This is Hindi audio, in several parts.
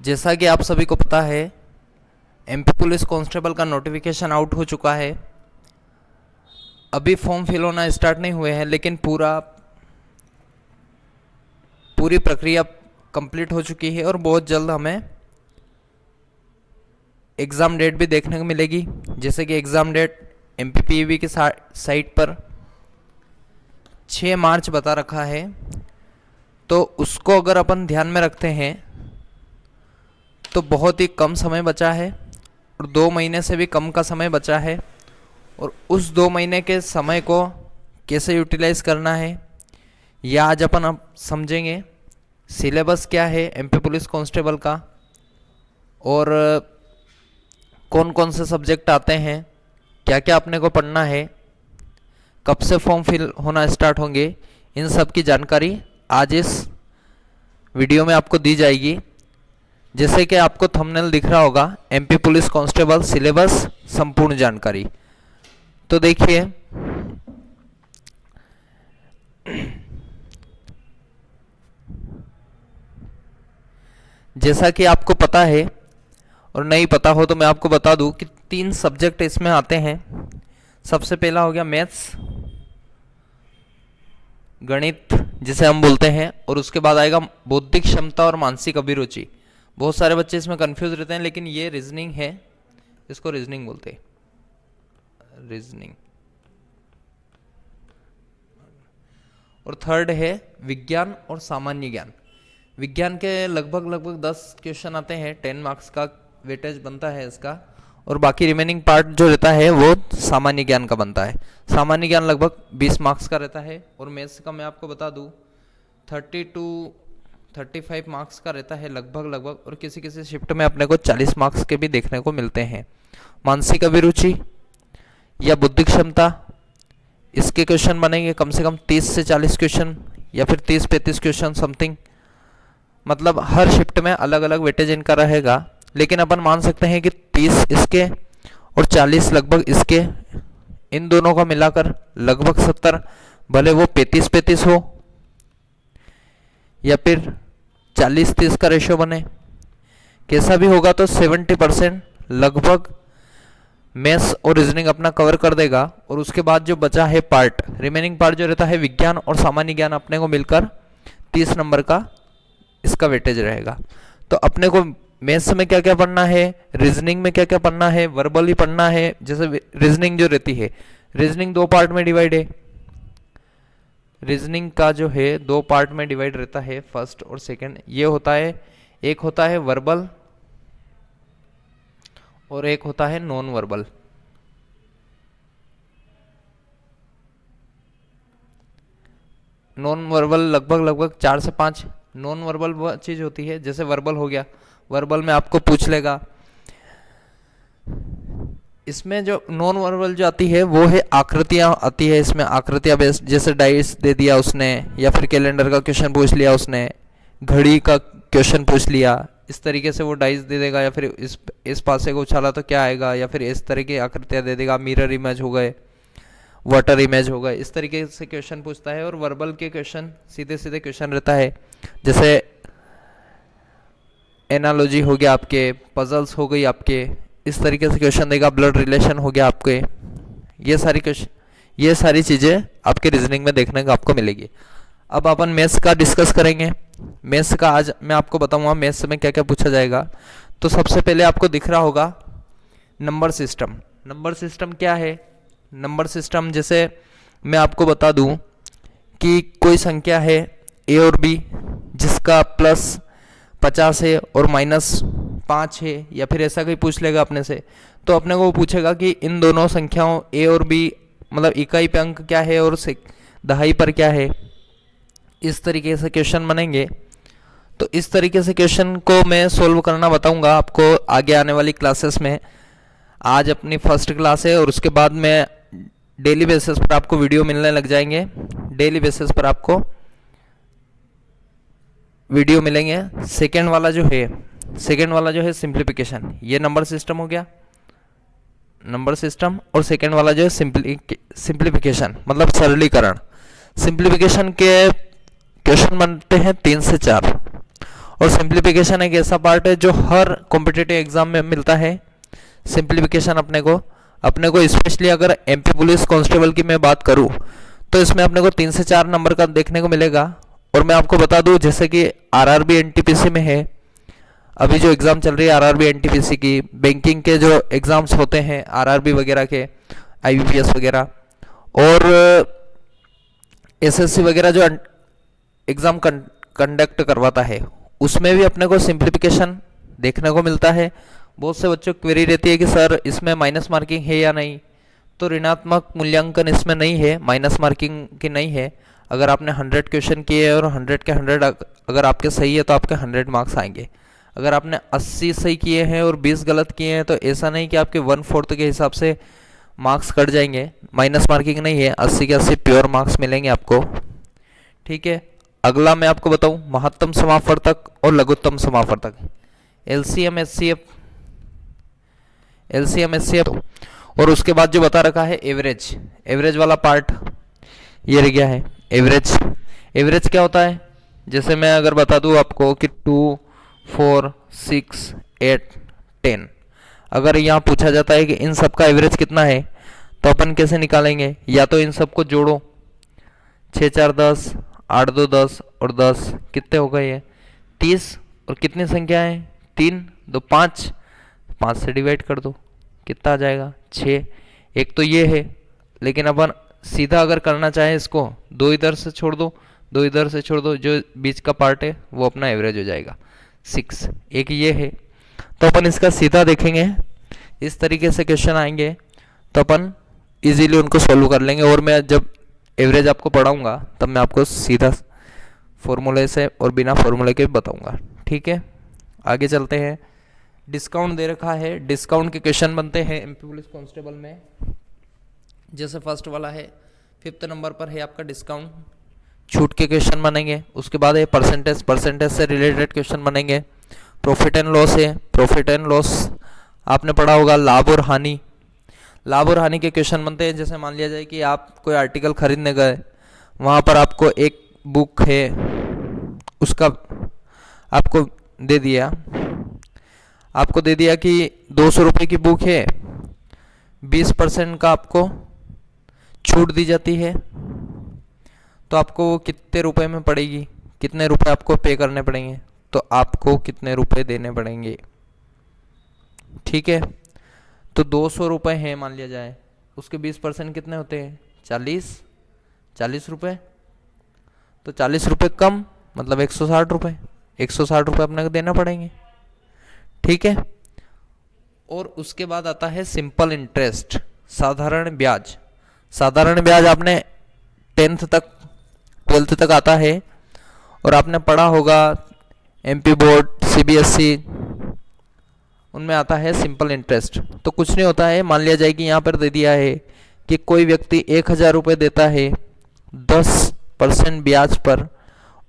जैसा कि आप सभी को पता है, एमपी पुलिस कांस्टेबल का नोटिफिकेशन आउट हो चुका है। अभी फॉर्म फिल होना स्टार्ट नहीं हुए हैं, लेकिन पूरी प्रक्रिया कंप्लीट हो चुकी है और बहुत जल्द हमें एग्ज़ाम डेट भी देखने को मिलेगी। जैसे कि एग्ज़ाम डेट एमपीपीवी की साइट पर 6 मार्च बता रखा है, तो उसको अगर अपन ध्यान में रखते हैं तो बहुत ही कम समय बचा है और 2 महीने से भी कम का समय बचा है। और उस 2 महीने के समय को कैसे यूटिलाइज़ करना है यह आज अपन अब समझेंगे। सिलेबस क्या है एमपी पुलिस कांस्टेबल का, और कौन कौन से सब्जेक्ट आते हैं, क्या क्या अपने को पढ़ना है, कब से फॉर्म फिल होना स्टार्ट होंगे, इन सब की जानकारी आज इस वीडियो में आपको दी जाएगी। जैसे कि आपको थंबनेल दिख रहा होगा, एमपी पुलिस कांस्टेबल सिलेबस संपूर्ण जानकारी। तो देखिए, जैसा कि आपको पता है और नहीं पता हो तो मैं आपको बता दूं कि 3 सब्जेक्ट इसमें आते हैं। सबसे पहला हो गया मैथ्स, गणित जिसे हम बोलते हैं, और उसके बाद आएगा बौद्धिक क्षमता और मानसिक अभिरुचि। बहुत सारे बच्चे इसमें कंफ्यूज रहते हैं, लेकिन ये रीजनिंग है, इसको रीजनिंग बोलते हैं, रीजनिंग। और थर्ड है विज्ञान और सामान्य ज्ञान। विज्ञान के लगभग 10 क्वेश्चन आते हैं, 10 मार्क्स का वेटेज बनता है इसका, और बाकी रिमेनिंग पार्ट जो रहता है वो सामान्य ज्ञान का बनता है। सामान्य ज्ञान लगभग 20 मार्क्स का रहता है, और मैथ्स का मैं आपको बता दूं 30 to 35 मार्क्स का रहता है लगभग, और किसी किसी शिफ्ट में अपने को 40 मार्क्स के भी देखने को मिलते हैं। मानसिक अभिरुचि या बुद्धि क्षमता, इसके क्वेश्चन बनेंगे कम से कम 30 से 40 क्वेश्चन, या फिर 30-35 क्वेश्चन समथिंग। मतलब हर शिफ्ट में अलग अलग वेटेज इनका रहेगा, लेकिन अपन मान सकते हैं कि 30 इसके और 40 लगभग इसके, इन दोनों का मिलाकर लगभग 70, भले वो 35-35 हो या फिर 40-30 का रेशियो बने, कैसा भी होगा तो 70% लगभग मैथ्स और रीजनिंग अपना कवर कर देगा। और उसके बाद जो बचा है पार्ट, रिमेनिंग पार्ट जो रहता है विज्ञान और सामान्य ज्ञान, अपने को मिलकर 30 नंबर का इसका वेटेज रहेगा। तो अपने को मैथ्स में क्या क्या पढ़ना है, रीजनिंग में क्या क्या पढ़ना है, वर्बली पढ़ना है। जैसे रीजनिंग जो रहती है, रीजनिंग 2 पार्ट में डिवाइड है। रीजनिंग का जो है 2 पार्ट में डिवाइड रहता है, फर्स्ट और सेकंड। ये होता है, एक होता है वर्बल और एक होता है नॉन वर्बल। नॉन वर्बल लगभग 4 से 5। नॉन वर्बल वो चीज होती है, जैसे वर्बल हो गया, वर्बल में आपको पूछ लेगा। इसमें जो नॉन वर्बल जो आती है वो है आकृतियां आती है। इसमें आकृतियां बेस्ड, जैसे डाइस दे दिया उसने, या फिर कैलेंडर का क्वेश्चन पूछ लिया उसने, घड़ी का क्वेश्चन पूछ लिया, इस तरीके से वो डाइस दे देगा। या फिर इस पासे को उछाला तो क्या आएगा, या फिर इस तरह की आकृतियां दे देगा। मिरर इमेज हो गए, वाटर इमेज हो गए, इस तरीके से क्वेश्चन पूछता है। और वर्बल के क्वेश्चन सीधे सीधे क्वेश्चन रहता है, जैसे एनालॉजी हो गया आपके, पजल्स हो गई आपके, इस तरीके से क्वेश्चन देगा। ब्लड रिलेशन हो गया आपके, ये सारी चीज़ें आपके रीजनिंग में देखने को आपको मिलेगी। अब अपन मैथ्स का डिस्कस करेंगे। मैथ्स का आज मैं आपको बताऊंगा मैथ्स में क्या क्या पूछा जाएगा। तो सबसे पहले आपको दिख रहा होगा नंबर सिस्टम। नंबर सिस्टम क्या है? नंबर सिस्टम जैसे मैं आपको बता दूं कि कोई संख्या है ए और बी, जिसका प्लस 50 है और -5 है, या फिर ऐसा कोई पूछ लेगा अपने से, तो अपने को वो पूछेगा कि इन दोनों संख्याओं ए और बी, मतलब इकाई पे अंक क्या है और दहाई पर क्या है। इस तरीके से क्वेश्चन बनेंगे। तो इस तरीके से क्वेश्चन को मैं सोल्व करना बताऊंगा आपको आगे आने वाली क्लासेस में। आज अपनी फर्स्ट क्लास है, और उसके बाद में डेली बेसिस पर आपको वीडियो मिलने लग जाएंगे। डेली बेसिस पर आपको वीडियो मिलेंगे। सेकेंड वाला जो है सिंप्लीफिकेशन। ये नंबर सिस्टम हो गया, नंबर सिस्टम। और सेकेंड वाला जो है सिंप्लीफिकेशन, मतलब सरलीकरण। सिंप्लीफिकेशन के क्वेश्चन बनते हैं 3 से 4, और सिंप्लीफिकेशन एक ऐसा पार्ट है जो हर कॉम्पिटिटिव एग्जाम में मिलता है। सिंप्लीफिकेशन अपने को स्पेशली अगर एमपी पुलिस कांस्टेबल की मैं बात करूं तो इसमें अपने को 3 से 4 नंबर का देखने को मिलेगा। और मैं आपको बता दूं, जैसे कि आरआरबी एनटीपीसी में है, अभी जो एग्ज़ाम चल रही है आरआरबी एनटीपीसी की, बैंकिंग के जो एग्ज़ाम्स होते हैं आरआरबी वगैरह के, आईबीपीएस वगैरह, और एसएससी वगैरह जो एग्ज़ाम कंडक्ट करवाता है, उसमें भी अपने को सिंप्लीफिकेशन देखने को मिलता है। बहुत से बच्चों की क्वेरी रहती है कि सर इसमें माइनस मार्किंग है या नहीं, तो ऋणात्मक मूल्यांकन इसमें नहीं है, माइनस मार्किंग की नहीं है। अगर आपने 100 क्वेश्चन किए और 100 के 100 अगर आपके सही है तो आपके 100 मार्क्स आएंगे। अगर आपने 80 सही किए हैं और 20 गलत किए हैं तो ऐसा नहीं कि आपके 1/4 के हिसाब से मार्क्स कट जाएंगे, माइनस मार्किंग नहीं है, 80 के 80 प्योर मार्क्स मिलेंगे आपको। ठीक है, अगला मैं आपको बताऊं महत्तम समापवर्तक और लघुत्तम समापवर्तक, एलसीएम एचसीएफ, और उसके बाद जो बता रखा है एवरेज वाला पार्ट ये रह गया है। एवरेज क्या होता है, जैसे मैं अगर बता दूं आपको कि 2, 4, 6, 8, 10, अगर यहाँ पूछा जाता है कि इन सब का एवरेज कितना है तो अपन कैसे निकालेंगे, या तो इन सबको जोड़ो, 6 4 10, 8 2 10 और 10 कितने हो गए, 30, और कितनी संख्या है 3 2 5, 5 से डिवाइड कर दो, कितना आ जाएगा 6। एक तो ये है, लेकिन अपन सीधा अगर करना चाहें इसको 2 इधर से छोड़ दो, 2 इधर से छोड़ दो, जो बीच का पार्ट है वो अपना एवरेज हो जाएगा 6। एक ये है, तो अपन इसका सीधा देखेंगे, इस तरीके से क्वेश्चन आएंगे तो अपन इजीली उनको सॉल्व कर लेंगे। और मैं जब एवरेज आपको पढ़ाऊंगा तब मैं आपको सीधा फॉर्मूले से और बिना फॉर्मूले के बताऊंगा। ठीक है, आगे चलते हैं। डिस्काउंट दे रखा है, डिस्काउंट के क्वेश्चन बनते हैं एमपी पुलिस कांस्टेबल में। जैसे फर्स्ट वाला है 5th नंबर पर है आपका डिस्काउंट, छूट के क्वेश्चन बनेंगे। उसके बाद है परसेंटेज से रिलेटेड क्वेश्चन बनेंगे। प्रॉफिट एंड लॉस है, प्रॉफिट एंड लॉस आपने पढ़ा होगा। लाभ और हानि के क्वेश्चन बनते हैं। जैसे मान लिया जाए कि आप कोई आर्टिकल खरीदने गए, वहाँ पर आपको एक बुक है, उसका आपको दे दिया कि 200 रुपये की बुक है, 20% का आपको छूट दी जाती है, तो आपको वो कितने रुपए में पड़ेगी, कितने रुपए आपको पे करने पड़ेंगे, तो आपको कितने रुपए देने पड़ेंगे। ठीक है, तो 200 रुपये हैं मान लिया जाए, उसके 20% कितने होते हैं 40 रुपये, तो 40 रुपये कम मतलब 160 रुपये, 160 रुपये अपने को देना पड़ेंगे। ठीक है, और उसके बाद आता है सिंपल इंटरेस्ट, साधारण ब्याज आपने 10th तक 12th तक आता है, और आपने पढ़ा होगा एमपी बोर्ड सीबीएसई उनमें आता है सिंपल इंटरेस्ट। तो कुछ नहीं होता है, मान लिया जाए कि यहाँ पर दे दिया है कि कोई व्यक्ति 1000 रुपये देता है 10% ब्याज पर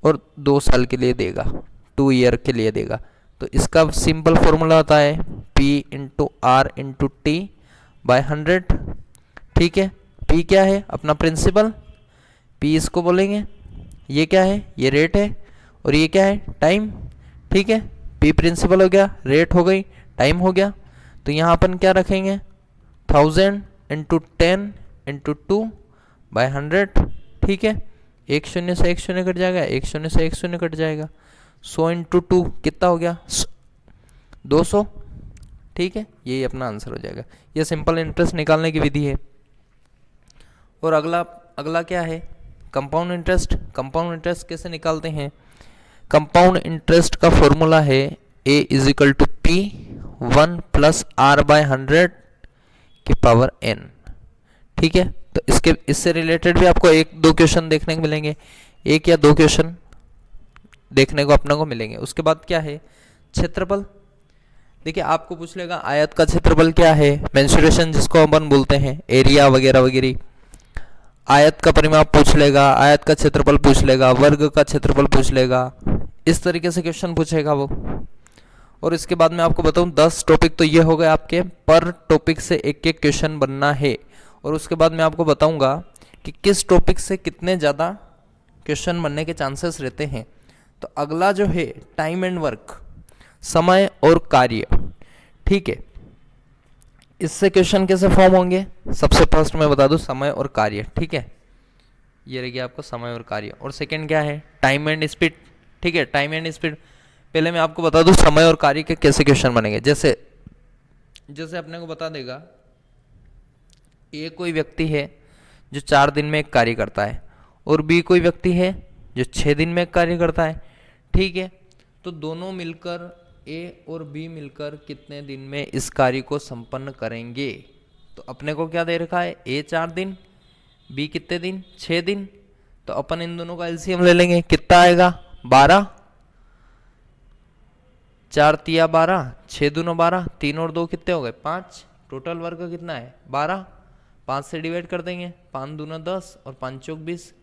और 2 साल के लिए देगा, 2 ईयर के लिए देगा। तो इसका सिंपल फॉर्मूला होता है P into R into T by 100। ठीक है, P क्या है अपना प्रिंसिपल, P इसको बोलेंगे, ये क्या है ये रेट है, और ये क्या है टाइम। ठीक है, P प्रिंसिपल हो गया, रेट हो गई, टाइम हो गया। तो यहाँ अपन क्या रखेंगे 1000 इंटू 10 इंटू 2 बाय 100। ठीक है, 1 0 से 1 0 कट जाएगा, 1 0 से 1 0 कट जाएगा, 100 इंटू 2 कितना हो गया 200। ठीक है, यही अपना आंसर हो जाएगा। ये सिंपल इंटरेस्ट निकालने की विधि है। और अगला क्या है कंपाउंड इंटरेस्ट कैसे निकालते हैं। कंपाउंड इंटरेस्ट का फॉर्मूला है A is equal to P 1 plus R by 100 की पावर N। ठीक है, तो इससे रिलेटेड भी आपको 1-2 क्वेश्चन देखने को मिलेंगे, 1 या 2 क्वेश्चन देखने को अपने को मिलेंगे। उसके बाद क्या है क्षेत्रफल। देखिए आपको पूछ लेगा आयत का क्षेत्रफल क्या है, मेंसुरेशन जिसको अपन बोलते हैं, एरिया वगैरह वगैरह। आयत का परिमाप पूछ लेगा, आयत का क्षेत्रफल पूछ लेगा, वर्ग का क्षेत्रफल पूछ लेगा, इस तरीके से क्वेश्चन पूछेगा वो। और इसके बाद मैं आपको बताऊं 10 टॉपिक तो ये हो गए आपके, पर टॉपिक से एक एक क्वेश्चन बनना है। और उसके बाद मैं आपको बताऊंगा कि किस टॉपिक से कितने ज़्यादा क्वेश्चन बनने के चांसेस रहते हैं। तो अगला जो है टाइम एंड वर्क, समय और कार्य। ठीक है, इससे क्वेश्चन कैसे फॉर्म होंगे? सबसे फर्स्ट मैं बता दूं समय और कार्य। ठीक है, ये रह गया आपको समय और कार्य। और सेकंड क्या है? Time and speed. ठीक है, टाइम एंड स्पीड। पहले मैं आपको बता दूं समय और कार्य के कैसे क्वेश्चन बनेंगे। जैसे जैसे अपने को बता देगा ए कोई व्यक्ति है जो 4 दिन में एक कार्य करता है और बी कोई व्यक्ति है जो 6 दिन में एक कार्य करता है। ठीक है, तो दोनों मिलकर ए और बी मिलकर कितने दिन में इस कार्य को संपन्न करेंगे? तो अपने को क्या दे रखा है? ए 4 दिन, बी कितने दिन? 6 दिन। तो अपन इन दोनों का एलसीएम ले लेंगे, कितना आएगा? 12। 4 तिया 12, 6 दूनो 12, 3 और 2 कितने हो गए? 5। टोटल वर्क कितना है? 12। 5 से डिवाइड कर देंगे, 5 दूना 10 और 5 चौक 20।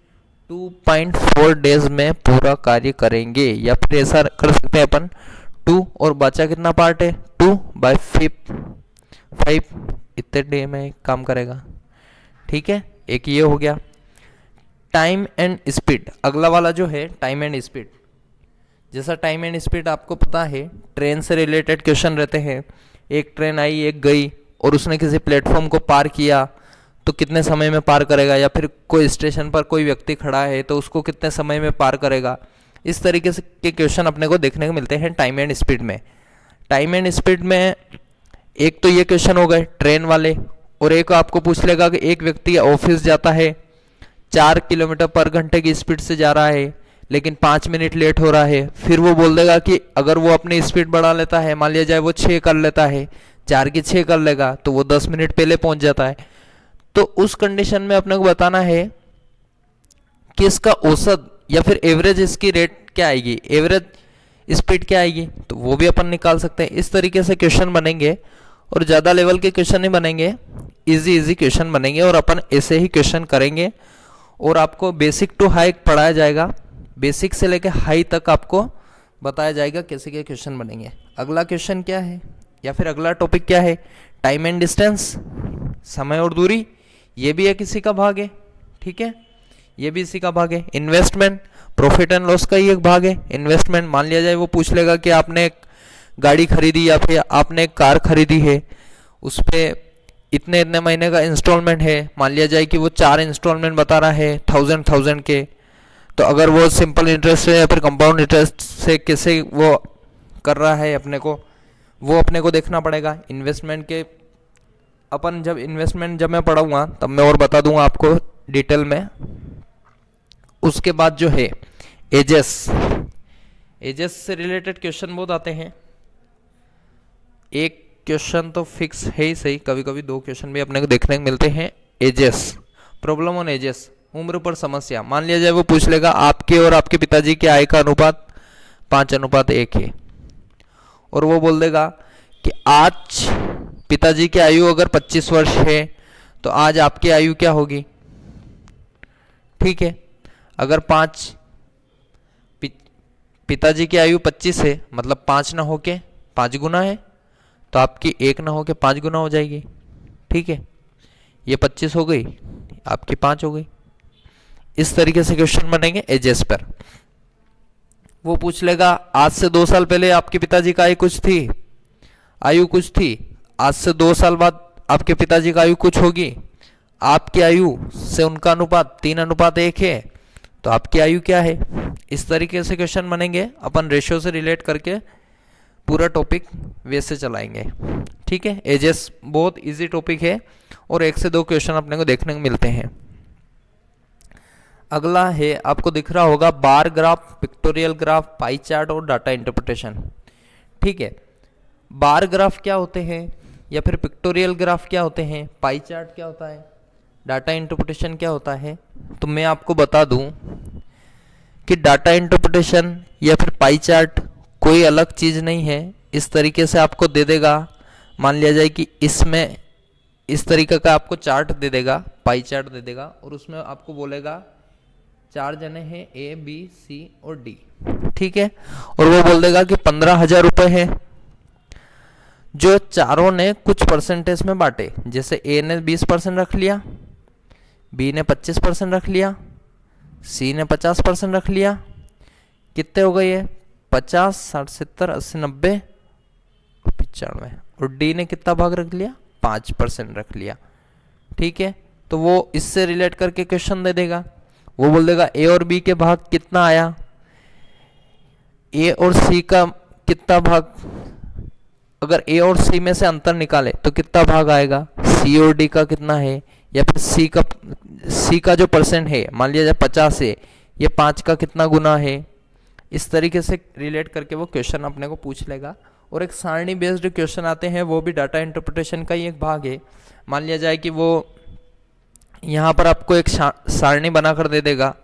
2.4 डेज में पूरा कार्य करेंगे। या फिर ऐसा कर सकते हैं अपन, 2 और बचा कितना पार्ट है? 2/5 इतने डे में काम करेगा। ठीक है, एक ये हो गया। टाइम एंड स्पीड, अगला वाला जो है टाइम एंड स्पीड। जैसा टाइम एंड स्पीड आपको पता है, ट्रेन से रिलेटेड क्वेश्चन रहते हैं। एक ट्रेन आई, एक गई और उसने किसी प्लेटफॉर्म को पार किया तो कितने समय में पार करेगा? या फिर कोई स्टेशन पर कोई व्यक्ति खड़ा है तो उसको कितने समय में पार करेगा? इस तरीके से के क्वेश्चन अपने को देखने को मिलते हैं टाइम एंड स्पीड में। टाइम एंड स्पीड में एक तो ये क्वेश्चन हो गए ट्रेन वाले, और एक आपको पूछ लेगा कि एक व्यक्ति ऑफिस जाता है, 4 किलोमीटर पर घंटे की स्पीड से जा रहा है लेकिन 5 मिनट लेट हो रहा है। फिर वो बोल देगा कि अगर वो अपनी स्पीड बढ़ा लेता है, मान लिया जाए वो 6 कर लेता है, 4 की 6 कर लेगा तो वो 10 मिनट पहले पहुंच जाता है। तो उस कंडीशन में अपने को बताना है कि इसका औसत या फिर एवरेज इसकी रेट क्या आएगी, एवरेज स्पीड क्या आएगी, तो वो भी अपन निकाल सकते हैं। इस तरीके से क्वेश्चन बनेंगे और ज़्यादा लेवल के क्वेश्चन नहीं बनेंगे, इजी क्वेश्चन बनेंगे और अपन ऐसे ही क्वेश्चन करेंगे। और आपको बेसिक टू हाई पढ़ाया जाएगा, बेसिक से लेकर हाई तक आपको बताया जाएगा कैसे के क्वेश्चन बनेंगे। अगला क्वेश्चन क्या है या फिर अगला टॉपिक क्या है? टाइम एंड डिस्टेंस, समय और दूरी। ये भी एक इसी का भाग है। ठीक है, ये भी इसी का भाग है। इन्वेस्टमेंट, प्रॉफिट एंड लॉस का ही एक भाग है इन्वेस्टमेंट। मान लिया जाए वो पूछ लेगा कि आपने एक गाड़ी खरीदी या फिर आपने एक कार खरीदी है, उस पर इतने इतने महीने का इंस्टॉलमेंट है। मान लिया जाए कि वो 4 इंस्टॉलमेंट बता रहा है 1000 के, तो अगर वो सिंपल इंटरेस्ट है या फिर कंपाउंड इंटरेस्ट से कैसे वो कर रहा है अपने को, वो अपने को देखना पड़ेगा। इन्वेस्टमेंट के अपन जब मैं पढ़ाऊँगा तब मैं और बता दूंगा आपको डिटेल में। उसके बाद जो है एजेस से रिलेटेड क्वेश्चन बहुत आते हैं। एक क्वेश्चन तो फिक्स है ही सही, कभी कभी 2 क्वेश्चन भी अपने को देखने को मिलते हैं। एजेस, प्रॉब्लम ऑन एजेस, उम्र पर समस्या। मान लिया जाए वो पूछ लेगा आपके और आपके पिताजी के आय का अनुपात 5:1 है, और वो बोल देगा कि आज पिताजी की आयु अगर 25 वर्ष है तो आज आपकी आयु क्या होगी? ठीक है, अगर पिताजी की आयु 25 है मतलब 5 ना होके 5 गुना है, तो आपकी 1 ना होके 5 गुना हो जाएगी। ठीक है, ये 25 हो गई, आपकी 5 हो गई। इस तरीके से क्वेश्चन बनेंगे एजेस पर। वो पूछ लेगा आज से 2 साल पहले आपके पिताजी का आयु कुछ थी, आज से 2 साल बाद आपके पिताजी का आयु कुछ होगी। आपकी आयु से उनका अनुपात 3:1 है, तो आपकी आयु क्या है? इस तरीके से क्वेश्चन बनेंगे। अपन रेशियो से रिलेट करके पूरा टॉपिक वैसे चलाएंगे। ठीक है, एजेस बहुत इजी टॉपिक है और 1 से 2 क्वेश्चन अपने को देखने को मिलते हैं। अगला है, आपको दिख रहा होगा bar graph, pictorial graph, pie chart और डाटा इंटरप्रिटेशन। ठीक है, बार ग्राफ क्या होते हैं या फिर पिक्टोरियल ग्राफ क्या होते हैं, पाई चार्ट क्या होता है, डाटा इंटरप्रिटेशन क्या होता है? तो मैं आपको बता दूं कि डाटा इंटरप्रिटेशन या फिर पाई चार्ट कोई अलग चीज़ नहीं है। इस तरीके से आपको दे देगा, मान लिया जाए कि इसमें इस तरीके का आपको चार्ट दे देगा, पाई चार्ट दे देगा, और उसमें आपको बोलेगा 4 जने हैं ए बी सी और डी। ठीक है, और वो बोल देगा कि 15,000 रुपये है जो चारों ने कुछ परसेंटेज में बांटे। जैसे ए ने 20% रख लिया, बी ने 25% रख लिया, सी ने 50% रख लिया, कितने हो गए ये 50, 60, 70, 80, 90, 95। और डी ने कितना भाग रख लिया 5% रख लिया। ठीक है, तो वो इससे रिलेट करके क्वेश्चन दे देगा। वो बोल देगा ए और बी के भाग कितना आया, ए और सी का कितना भाग, अगर ए और सी में से अंतर निकाले तो कितना भाग आएगा, सी और डी का कितना है, या फिर सी का जो परसेंट है मान लिया जाए 50 है, ये 5 का कितना गुना है। इस तरीके से रिलेट करके वो क्वेश्चन अपने को पूछ लेगा। और एक सारणी बेस्ड क्वेश्चन आते हैं, वो भी डाटा इंटरप्रिटेशन का ही एक भाग है। मान लिया जाए कि वो यहाँ पर आपको एक सारणी बनाकर दे देगा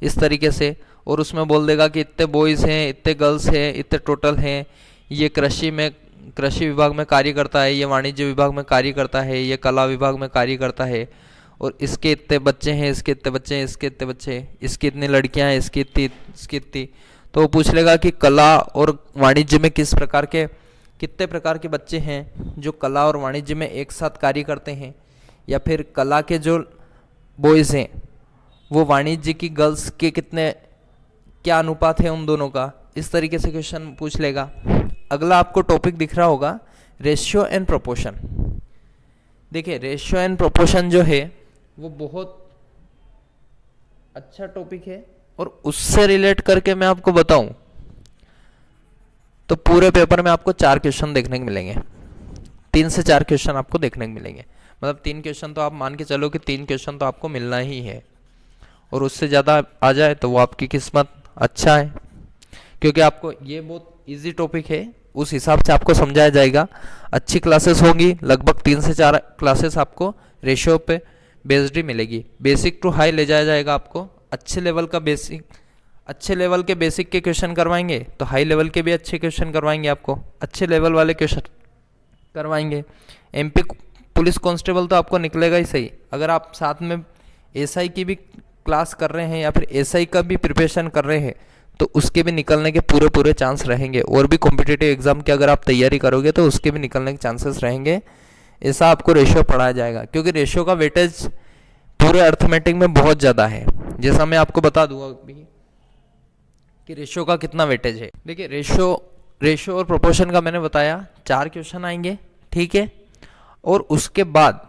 इस तरीके से, और उसमें बोल देगा कि इतने बॉयज़ हैं, इतने गर्ल्स हैं, इतने टोटल हैं, ये कृषि विभाग में कार्य करता है, ये वाणिज्य विभाग में कार्य करता है, ये कला विभाग में कार्य करता है, और इसके इतने बच्चे हैं, इसके इतने बच्चे हैं, इसके इतने बच्चे हैं, इसकी इतनी लड़कियां हैं, इसकी इतनी, इसकी इतनी। तो वो पूछ लेगा कि कला और वाणिज्य में कितने प्रकार के बच्चे हैं जो कला और वाणिज्य में एक साथ कार्य करते हैं, या फिर कला के जो बॉयज़ हैं वो वाणिज्य की गर्ल्स के क्या अनुपात है उन दोनों का। इस तरीके से क्वेश्चन पूछ लेगा। अगला आपको टॉपिक दिख रहा होगा रेशियो एंड प्रोपोर्शन। देखिए रेशियो एंड प्रोपोर्शन जो है वो बहुत अच्छा टॉपिक है, और उससे रिलेट करके मैं आपको बताऊं तो पूरे पेपर में आपको 4 क्वेश्चन देखने को मिलेंगे। 3 से 4 क्वेश्चन आपको देखने को मिलेंगे। मतलब 3 क्वेश्चन तो आप मान के चलो कि 3 क्वेश्चन तो आपको मिलना ही है, और उससे ज़्यादा आ जाए तो वो आपकी किस्मत अच्छा है, क्योंकि आपको ये बहुत इजी टॉपिक है, उस हिसाब से आपको समझाया जाएगा। अच्छी क्लासेस होंगी, लगभग 3 से 4 क्लासेस आपको रेशियो पे बेस्ड ही मिलेगी। बेसिक टू हाई ले जाया जाएगा आपको। अच्छे लेवल के बेसिक के क्वेश्चन करवाएंगे तो हाई लेवल के भी अच्छे क्वेश्चन करवाएंगे, आपको अच्छे लेवल वाले क्वेश्चन करवाएंगे। एमपी पुलिस कांस्टेबल तो आपको निकलेगा ही सही। अगर आप साथ में एसआई की भी क्लास कर रहे हैं या फिर एसआई का भी प्रिपरेशन कर रहे हैं तो उसके भी निकलने के पूरे चांस रहेंगे। और भी कॉम्पिटिटिव एग्जाम की अगर आप तैयारी करोगे तो उसके भी निकलने के चांसेस रहेंगे। ऐसा आपको रेशियो पढ़ाया जाएगा, क्योंकि रेशियो का वेटेज पूरे अर्थमेटिक में बहुत ज़्यादा है। जैसा मैं आपको बता दूंगा अभी कि रेशियो का कितना वेटेज है। देखिए रेशियो और प्रोपोर्शन का मैंने बताया 4 क्वेश्चन आएंगे, ठीक है। और उसके बाद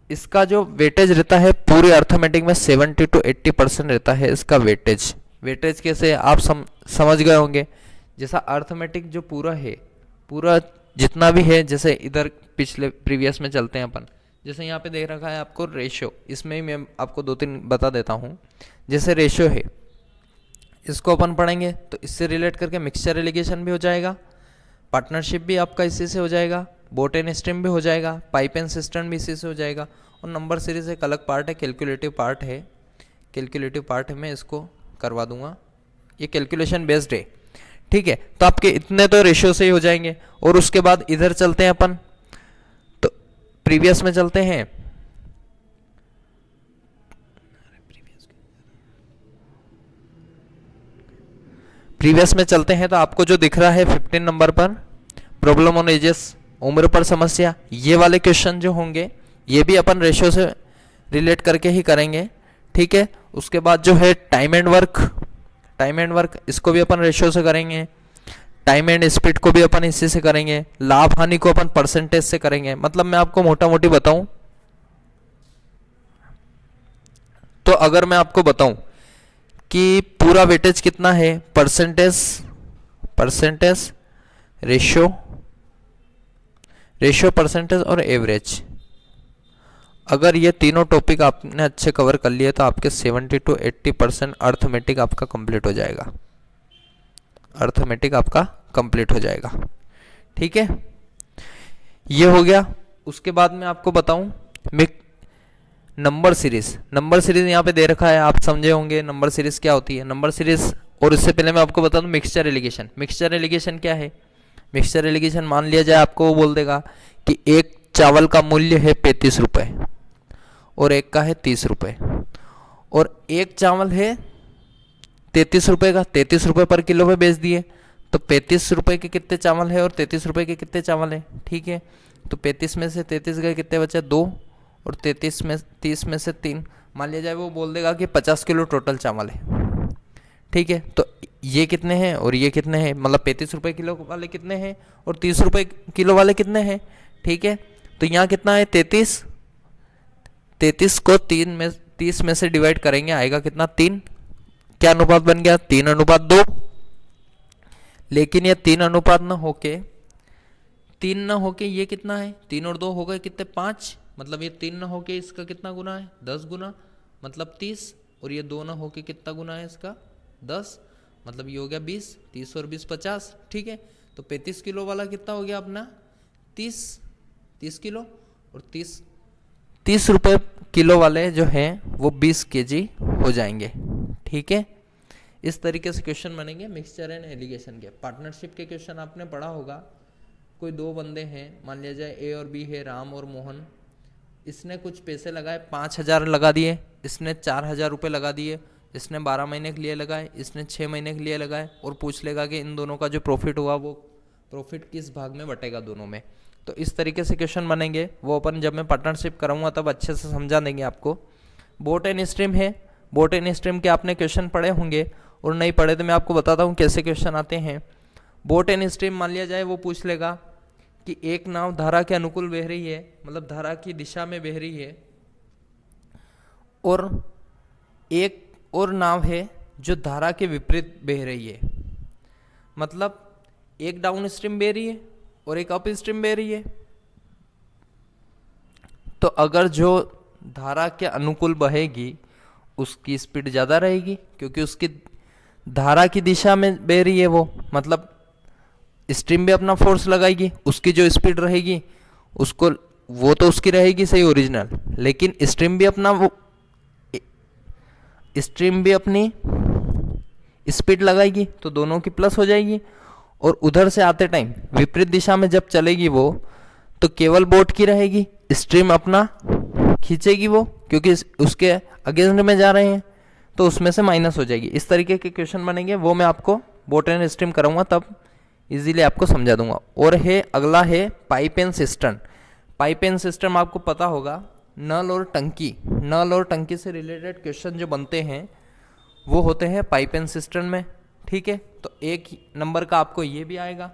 इसका जो वेटेज रहता है पूरे अर्थमेटिक में 70 to 80% रहता है इसका वेटेज। वेटेज कैसे आप समझ गए होंगे। जैसा अर्थमेटिक जो पूरा जितना भी है, जैसे इधर पिछले प्रीवियस में चलते हैं अपन, जैसे यहाँ पे देख रखा है आपको रेशियो, इसमें ही मैं आपको 2-3 बता देता हूँ। जैसे रेशियो है, इसको अपन पढ़ेंगे तो इससे रिलेट करके मिक्सचर एलिगेशन भी हो जाएगा, पार्टनरशिप भी आपका इसी से हो जाएगा, बोट एंड स्ट्रीम भी हो जाएगा, पाइप एंड सिस्टम भी इसी से हो जाएगा, और नंबर सीरीज एक अलग पार्ट है, कैलकुलेटिव पार्ट है मैं इसको करवा दूंगा। ये कैलकुलेशन बेस्ड है, ठीक है। तो आपके इतने तो रेशियो से ही हो जाएंगे। और उसके बाद इधर चलते हैं अपन, तो प्रीवियस में चलते हैं। तो आपको जो दिख रहा है 15 नंबर पर प्रॉब्लम ऑन एजेस, उम्र पर समस्या, ये वाले क्वेश्चन जो होंगे ये भी अपन रेशियो से रिलेट करके ही करेंगे, ठीक है। उसके बाद जो है टाइम एंड वर्क इसको भी अपन रेशियो से करेंगे। टाइम एंड स्पीड को भी अपन इसी से करेंगे। लाभ हानि को अपन परसेंटेज से करेंगे। मतलब मैं आपको मोटा मोटी बताऊं तो अगर मैं आपको बताऊं कि पूरा वेटेज कितना है, परसेंटेज रेशियो परसेंटेज और एवरेज, अगर ये तीनों टॉपिक आपने अच्छे कवर कर लिए तो आपके 70 to 80% अर्थमेटिक आपका कंप्लीट हो जाएगा, ठीक है। ये हो गया। उसके बाद मैं आपको बताऊं नंबर सीरीज यहाँ पे दे रखा है, आप समझे होंगे नंबर सीरीज क्या होती है। नंबर सीरीज, और इससे पहले मैं आपको बता दूं मिक्सचर एलिगेशन क्या है। मिक्सचर एलिगेशन मान लिया जाए आपको वो बोल देगा कि एक चावल का मूल्य है 35 रुपये और एक का है 30 रुपये, और एक चावल है 33 रुपये का, 33 रुपये पर किलो पे बेच दिए, तो 35 रुपये के कितने चावल है और 33 रुपये के कितने चावल है, ठीक है। तो 35 में से 33 गए, कितने बचे 2, और 30 में से 3, मान लिया जाए वो बोल देगा कि 50 किलो टोटल चावल है, ठीक है, तो ये कितने हैं और ये कितने हैं, मतलब 35 रुपये किलो वाले कितने हैं और 30 रुपये किलो वाले कितने हैं। ठीक है, तो यहाँ कितना है 33, 33 को 30 में से डिवाइड करेंगे, आएगा कितना 3। क्या अनुपात बन गया 3:2। लेकिन ये 3 अनुपात न होके ये कितना है, 3 और 2 हो गए कितने 5, मतलब ये 3 न होके इसका कितना गुना है 10 गुना, मतलब 30, और ये 2 न होके कितना गुना है इसका 10, मतलब ये हो गया 20, 30 और 20 50। ठीक है, तो 35 किलो वाला कितना हो गया अपना 30 किलो, और 30 रुपये किलो वाले जो हैं वो 20 केजी हो जाएंगे। ठीक है, इस तरीके से क्वेश्चन बनेंगे मिक्सचर एंड एलिगेशन के। पार्टनरशिप के क्वेश्चन आपने पढ़ा होगा, कोई दो बंदे हैं, मान लिया जाए ए और बी है, राम और मोहन। इसने कुछ पैसे लगाए, 5,000 लगा दिए, इसने 4,000 रुपये लगा दिए, इसने 12 महीने के लिए लगाए, इसने 6 महीने के लिए लगाए, और पूछ लेगा कि इन दोनों का जो प्रॉफिट हुआ वो प्रॉफिट किस भाग में बटेगा दोनों में। तो इस तरीके से क्वेश्चन बनेंगे, वो अपन जब मैं पार्टनरशिप कराऊंगा तब अच्छे से समझा देंगे आपको। बोट एंड स्ट्रीम है, बोट एंड स्ट्रीम के आपने क्वेश्चन पढ़े होंगे, और नहीं पढ़े तो मैं आपको बताता हूँ कैसे क्वेश्चन आते हैं। बोट एंड स्ट्रीम मान लिया जाए, वो पूछ लेगा कि एक नाव धारा के अनुकूल बह रही है, मतलब धारा की दिशा में बह रही है, और एक और नाव है जो धारा के विपरीत बह रही है, मतलब एक डाउन स्ट्रीम बह रही है और एक अप स्ट्रीम बह रही है। तो अगर जो धारा के अनुकूल बहेगी उसकी स्पीड ज़्यादा रहेगी, क्योंकि उसकी धारा की दिशा में बह रही है वो, मतलब स्ट्रीम भी अपना फोर्स लगाएगी, उसकी जो स्पीड रहेगी उसको, वो तो उसकी रहेगी सही ओरिजिनल, लेकिन स्ट्रीम भी अपनी स्पीड लगाएगी, तो दोनों की प्लस हो जाएगी। और उधर से आते टाइम विपरीत दिशा में जब चलेगी वो, तो केवल बोट की रहेगी, स्ट्रीम अपना खींचेगी वो, क्योंकि उसके अगेंस्ट में जा रहे हैं, तो उसमें से माइनस हो जाएगी। इस तरीके के क्वेश्चन बनेंगे, वो मैं आपको बोट एंड स्ट्रीम कराऊंगा तब इजीली आपको समझा दूंगा। और है अगला है pipe and system. Pipe and system आपको पता होगा, नल और टंकी से रिलेटेड क्वेश्चन जो बनते हैं वो होते हैं पाइप एंड सिस्टम में। ठीक है, तो 1 नंबर का आपको ये भी आएगा।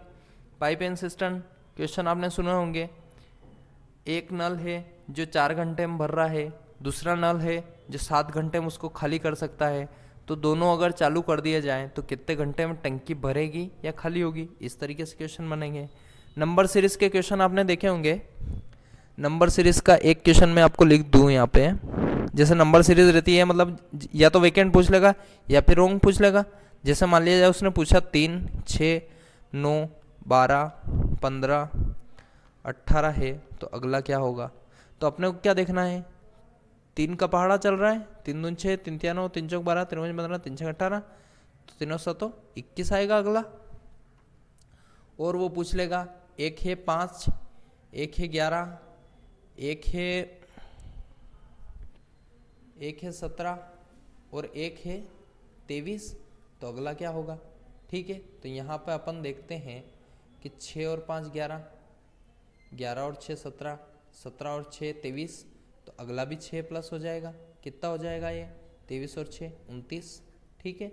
पाइप एंड सिस्टम क्वेश्चन आपने सुने होंगे, एक नल है जो 4 घंटे में भर रहा है, दूसरा नल है जो 7 घंटे में उसको खाली कर सकता है, तो दोनों अगर चालू कर दिए जाएं तो कितने घंटे में टंकी भरेगी या खाली होगी। इस तरीके से क्वेश्चन बनेंगे। नंबर सीरीज के क्वेश्चन आपने देखे होंगे, नंबर सीरीज का एक क्वेश्चन मैं आपको लिख दूं यहाँ पे। जैसे नंबर सीरीज रहती है, मतलब या तो वेकेंट पूछ लेगा या फिर रोंग पूछ लेगा। जैसे मान लिया जाए उसने पूछा 3, 6, 9, 12, 15, 18 है, तो अगला क्या होगा। तो अपने को क्या देखना है, 3 का पहाड़ा चल रहा है, 3 दूनी 6, 3 तिया 9, 3 चौक 12, 3 पंजे 15, 3 छः 18, तो 3 7 21 आएगा अगला। और वो पूछ लेगा एक है 5, एक है 11, एक है 17 और एक है 23, तो अगला क्या होगा। ठीक है, तो यहाँ पे अपन देखते हैं कि 6 और 5 11, 11 और 6 17, 17 और 6 23, तो अगला भी 6 प्लस हो जाएगा। कितना हो जाएगा ये 23 और 6 29। ठीक है,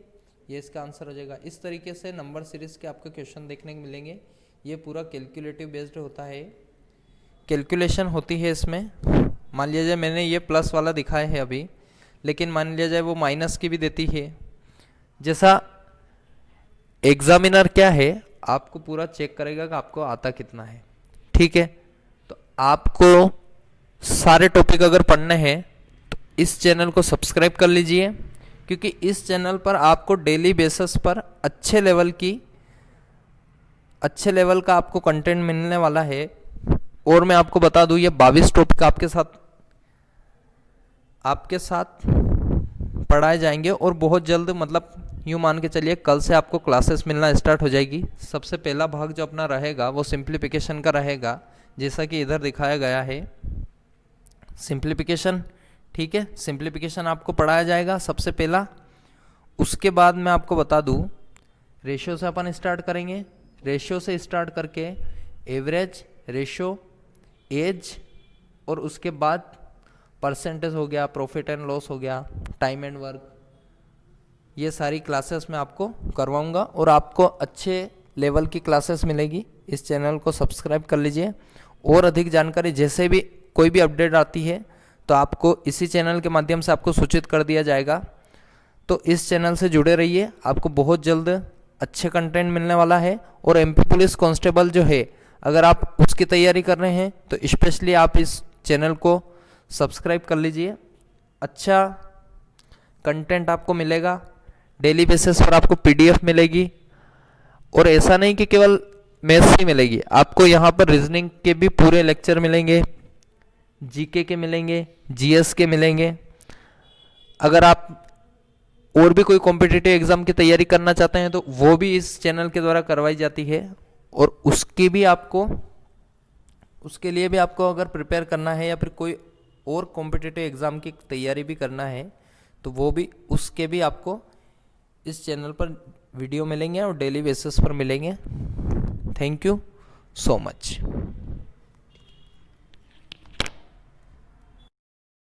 ये इसका आंसर हो जाएगा। इस तरीके से नंबर सीरीज के आपको क्वेश्चन देखने को मिलेंगे। ये पूरा कैलकुलेटिव बेस्ड होता है, कैलकुलेशन होती है इसमें। मान लिया जाए मैंने ये प्लस वाला दिखाया है अभी, लेकिन मान लिया जाए वो माइनस की भी देती है। जैसा एग्जामिनर क्या है, आपको पूरा चेक करेगा कि आपको आता कितना है। ठीक है, तो आपको सारे टॉपिक अगर पढ़ने हैं तो इस चैनल को सब्सक्राइब कर लीजिए, क्योंकि इस चैनल पर आपको डेली बेसिस पर अच्छे लेवल का आपको कंटेंट मिलने वाला है। और मैं आपको बता दूं, ये 22 टॉपिक आपके साथ पढ़ाए जाएंगे, और बहुत जल्द, मतलब यूँ मान के चलिए कल से आपको क्लासेस मिलना स्टार्ट हो जाएगी। सबसे पहला भाग जो अपना रहेगा वो सिंप्लीफिकेशन का रहेगा, जैसा कि इधर दिखाया गया है सिंप्लीफिकेशन। ठीक है, सिंप्लीफिकेशन आपको पढ़ाया जाएगा सबसे पहला। उसके बाद मैं आपको बता दूं, रेशियो से अपन स्टार्ट करेंगे। रेशियो से स्टार्ट करके एवरेज, रेशियो, एज, और उसके बाद परसेंटेज हो गया, प्रॉफिट एंड लॉस हो गया, टाइम एंड वर्क, ये सारी क्लासेस मैं आपको करवाऊंगा और आपको अच्छे लेवल की क्लासेस मिलेगी। इस चैनल को सब्सक्राइब कर लीजिए और अधिक जानकारी जैसे भी कोई भी अपडेट आती है तो आपको इसी चैनल के माध्यम से आपको सूचित कर दिया जाएगा। तो इस चैनल से जुड़े रहिए, आपको बहुत जल्द अच्छे कंटेंट मिलने वाला है। और एमपी पुलिस कांस्टेबल जो है, अगर आप उसकी तैयारी कर रहे हैं तो स्पेशली आप इस चैनल को सब्सक्राइब कर लीजिए। अच्छा कंटेंट आपको मिलेगा, डेली बेसिस पर आपको पीडीएफ मिलेगी। और ऐसा नहीं कि केवल मैथ्स ही मिलेगी, आपको यहाँ पर रीजनिंग के भी पूरे लेक्चर मिलेंगे, जीके के मिलेंगे, जीएस के मिलेंगे। अगर आप और भी कोई कॉम्पिटिटिव एग्जाम की तैयारी करना चाहते हैं तो वो भी इस चैनल के द्वारा करवाई जाती है। और उसके लिए भी आपको अगर प्रिपेयर करना है या फिर कोई और कॉम्पिटिटिव एग्जाम की तैयारी भी करना है तो वो भी उसके भी आपको इस चैनल पर वीडियो मिलेंगे और डेली बेसिस पर मिलेंगे। Thank you so much.